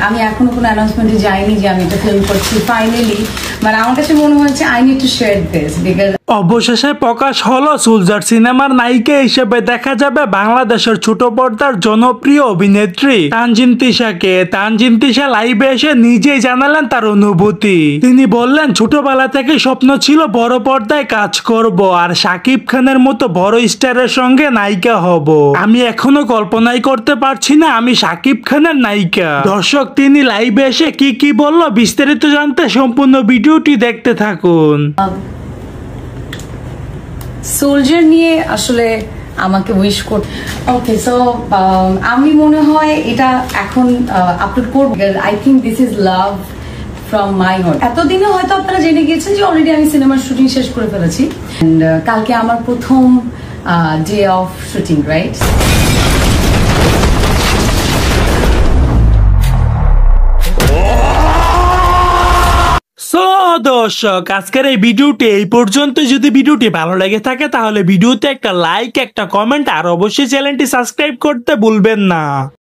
আমি এখনো কোনো অ্যানাউন্সমেন্টে যাইনি যে আমি এটা ফিল্ম করছি ফাইনালি, মানে আমার কাছে মনে হচ্ছে I need to share this because অবশেষে প্রকাশ হলো সোলজার সিনেমার নায়িকা হিসেবে দেখা যাবে বাংলাদেশের ছোট পর্দার জনপ্রিয় অভিনেত্রী তানজিন তিশাকে। তানজিন তিশা লাইভে এসে নিজেই জানালেন তার অনুভূতি। তিনি বললেন, ছোটবেলা থেকে স্বপ্ন ছিল বড় পর্দায় কাজ করব আর শাকিব খানের মতো বড় স্টারের সঙ্গে নায়িকা হব। আমি এখনো কল্পনাই করতে পারছি না আমি শাকিব খানের নায়িকা। দর্শক, তিনি লাইভে এসে কি বলল বিস্তারিত জানতে সম্পূর্ণ ভিডিওটি দেখতে থাকুন। সোলজার নিয়ে আসলে আমাকে উইশ কর। ওকে, সো আমি মনে হয় এটা এখন আপলোড করব। I think this is love from my heart. এতদিনে হয়তো আপনারা জেনে গিয়েছেন যে অলরেডি আমি সিনেমার শুটিং শেষ করে ফেলেছি। কালকে আমার প্রথম ডে অফ শুটিং, রাইট? দর্শক, আজকের এই ভিডিওটি এই পর্যন্ত। যদি ভিডিওটি ভালো লেগে থাকে তাহলে ভিডিওতে একটা লাইক, একটা কমেন্ট আর অবশ্যই চ্যানেলটি সাবস্ক্রাইব করতে ভুলবেন না।